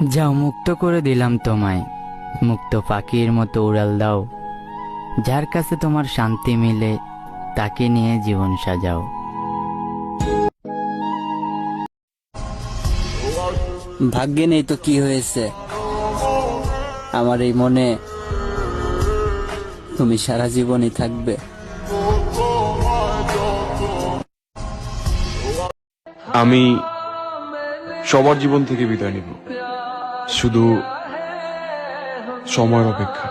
যাও, মুক্ত করে দিলাম তোমায়, মুক্ত পাখির মতো উড়াল দাও। যার কাছে তোমার শান্তি মিলে তাকে নিয়ে জীবন সাজাও। ভাগ্যে নেই তো কি হয়েছে, আমার এই মনে তুমি সারা জীবনই থাকবে। আমি সবার জীবন থেকে বিদায় নিব, শুধু সময়ের অপেক্ষা।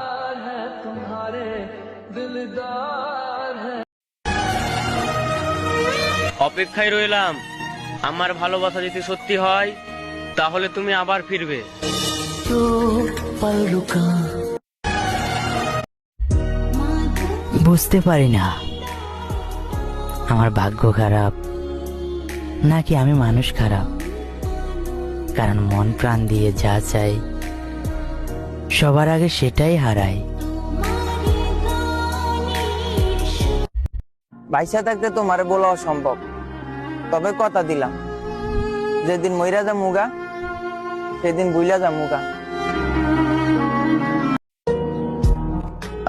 অপেক্ষায় রইলাম। আমার ভালোবাসা যদি সত্যি হয় তাহলে তুমি আবার ফিরবে। বুঝতে পারি না আমার ভাগ্য খারাপ নাকি আমি মানুষ খারাপ, কারণ মন প্রাণ দিয়ে যা চাই সবার আগে সেটাই হারাই। বাইসা থাকতে তোমারে বলা অসম্ভব, তবে কথা দিলাম যেদিন মইরা যা মুগা সেদিন বুইলা যা মুগা।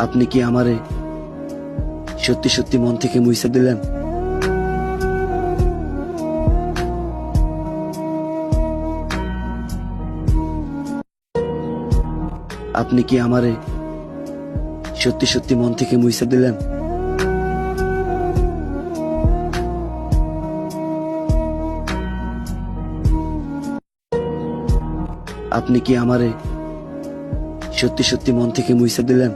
আপনি কি আমারে সত্যি সত্যি মন থেকে মুইসা দিলেন? আপনি কি আমারে সত্যি সত্যি মন থেকে মুইসা দিলেন? আপনি কি আমারে সত্যি সত্যি মন থেকে মুইসা দিলেন?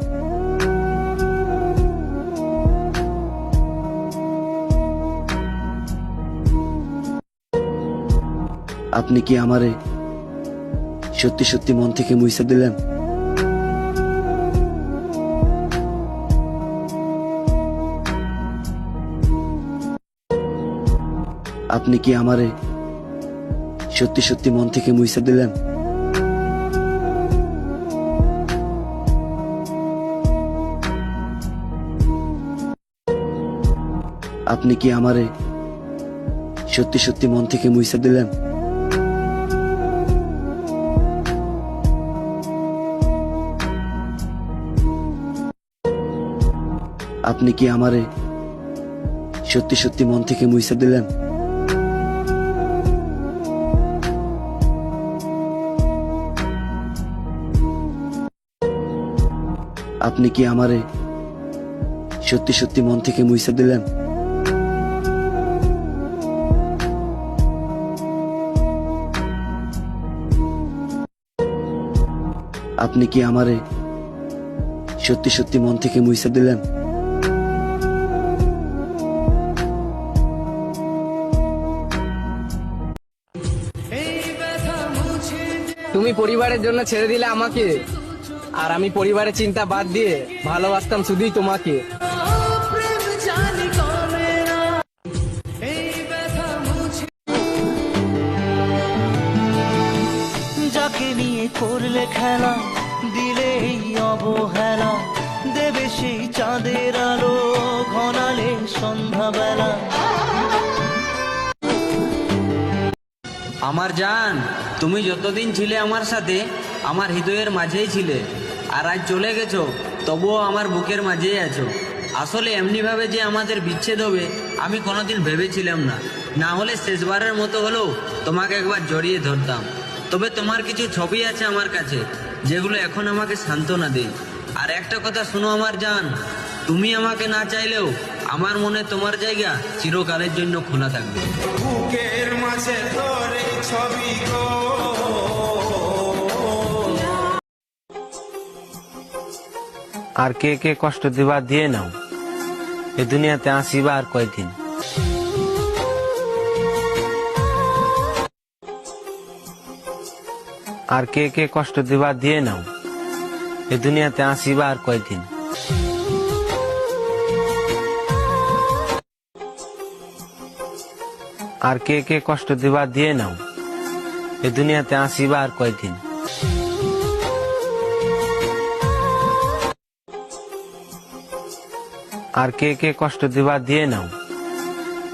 আপনি কি আমারে সত্যি সত্যি মন থেকে মুইসা দিলেন? আপনি কি আমারে সত্যি সত্যি মন থেকে মুইসা দিলেন? আপনি কি আমারে সত্যি সত্যি মন থেকে মুইসা দিলেন? আপনি কি আমারে সত্যি সত্যি মন থেকে মুইসা দিলেন? আপনি কি আমারে সত্যি সত্যি মন থেকে মুইসা দিলেন? আপনি কি আমারে সত্যি সত্যি মন থেকে মুইসা দিলেন? তুমি পরিবারের জন্য ছেড়ে দিলে আমাকে, আর আমি পরিবারের চিন্তা বাদ দিয়ে ভালোবাসতাম শুধুই তোমাকে। যাকে নিয়ে করলে খেলা, দিলে এই অবহেলা, দেবে সেই চাঁদের আলো ঘনালে সন্ধ্যাবেলা। আমার জান, তুমি যতদিন ছিলে আমার সাথে আমার হৃদয়ের মাঝেই ছিলে, আর আজ চলে গেছো তবুও আমার বুকের মাঝেই আছো। আসলে এমনিভাবে যে আমাদের বিচ্ছেদ হবে আমি কোনোদিন ভেবেছিলাম না। না হলে শেষবারের মতো হলেও তোমাকে একবার জড়িয়ে ধরতাম। তবে তোমার কিছু ছবি আছে আমার কাছে যেগুলো এখন আমাকে সান্ত্বনা দেয়। আর একটা কথা শোনো আমার জান, তুমি আমাকে না চাইলেও আমার মনে তোমার জায়গা চিরকালের জন্য খোলা থাকবে। বুকের মাঝে ধরে ছবি গো। আর কে কে কষ্ট দিবা দিয়ে নাও, এ দুনিয়াতে আসিবা আর কয়দিন। আর কে কে কষ্ট দিবা দিয়ে নাও, এ দুনিয়াতে আসিবা আর কয়দিন। আর কে কে কষ্ট দিবা দিয়ে নাও, এ দুনিয়াতে আসিবা আর কয়দিন। আর কে কে কষ্ট দিবা দিয়ে নাও,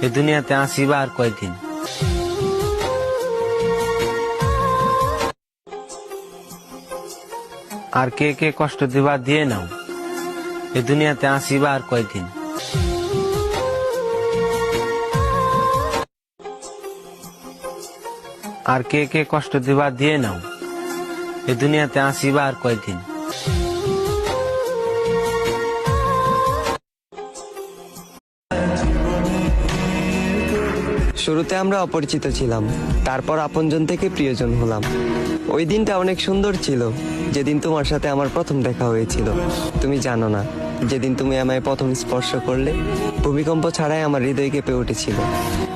এ দুনিয়াতে আসিবা আর কয়দিন। আর কে কে কষ্ট দিবা দিয়ে নাও, এ দুনিয়াতে আসিবা আর কয়দিন। আর কে কে কষ্ট দিবা দিয়ে নাও, এ দুনিয়াতে আসিবা আর কয়দিন। শুরুতে আমরা অপরিচিত ছিলাম, তারপর আপনজন থেকে প্রিয়জন হলাম। ওই দিনটা অনেক সুন্দর ছিল, যেদিন তোমার সাথে আমার প্রথম দেখা হয়েছিল। তুমি জানো না, যেদিন তুমি আমায় প্রথম স্পর্শ করলে ভূমিকম্প ছাড়াই আমার হৃদয় কেঁপে উঠেছিল।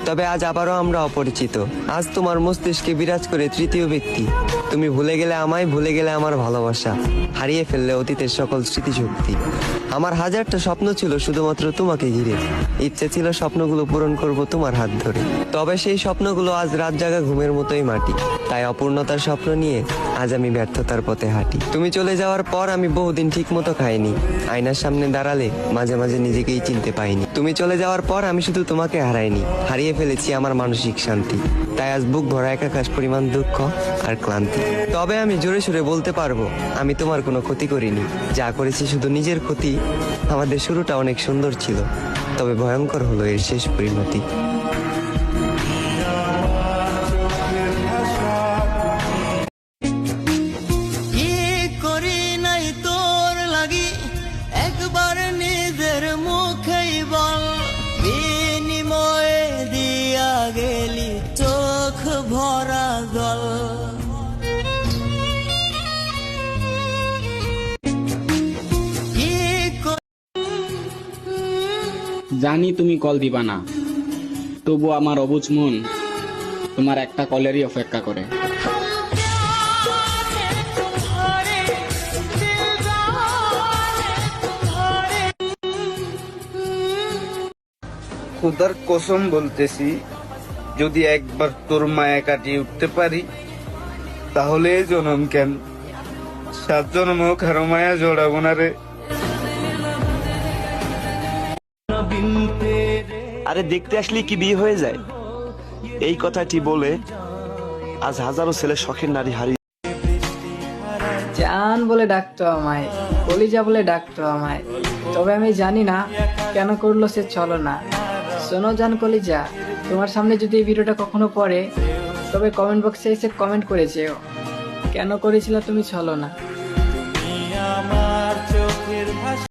তবে আজ আবারও আমরা অপরিচিত। আজ তোমার মস্তিষ্কে বিরাজ করে তৃতীয় ব্যক্তি। তুমি ভুলে গেলে আমায়, ভুলে গেলে আমার ভালোবাসা, হারিয়ে ফেললে অতীতের সকল স্মৃতিশক্তি। আমার হাজারটা স্বপ্ন ছিল শুধুমাত্র তোমাকে ঘিরে, ইচ্ছে ছিল স্বপ্নগুলো পূরণ করব তোমার হাত ধরে। তবে সেই স্বপ্নগুলো আজ রাত জাগা ঘুমের মতোই মাটি। তাই অপূর্ণতার স্বপ্ন নিয়ে আজ আমি ব্যর্থতার পথে হাঁটি। তুমি চলে যাওয়ার পর আমি বহুদিন ঠিক মতো খাইনি, আয়নার সামনে দাঁড়ালে মাঝে মাঝে নিজেকেই চিনতে পাইনি। তুমি চলে যাওয়ার পর আমি শুধু তোমাকে হারাইনি, হারিয়ে ফেলেছি আমার মানসিক শান্তি। তাই আজ বুক ভরা একাকাশ পরিমাণ দুঃখ আর ক্লান্তি। তবে আমি জোরে সুরে বলতে পারবো, আমি তোমার কোনো ক্ষতি করিনি, যা করেছি শুধু নিজের ক্ষতি। আমাদের শুরুটা অনেক সুন্দর ছিল, তবে ভয়ঙ্কর হলো এর শেষ পরিণতি। কি করি নাই তোর লাগি, একবার নিজের মুখেই বল। বিনিময়ে দিয়া গেলি চোখ ভরা জল। কি জানি তুমি কল দিবা না, তবু আমার অবুঝ মন তোমার একটা কলেরই অপেক্ষা করে। খোদার কসম বলতেছি, যদি একবার তোর মায়া কাটিয়ে উঠতে পারি, তাহলে এই জনম কেন 7 জন্ম কারো মায়া জড়াবো না রে। আরে দেখতে আসলে কি বিয়ে হয়ে যায়? এই কথাটি বলে আজ হাজারো ছেলে শখের নারী হারিয়ে। জান বলে ডাকতো আমায়, কলিজা বলে ডাকতো আমায়, তবে আমি জানি না কেন করলো সে ছলনা। শোনো জান কলিজা, তোমার সামনে যদি এই ভিডিওটা কখনো পড়ে, তবে কমেন্ট বক্সে এসে কমেন্ট করে যেও, কেন করেছিল তুমি ছলনা।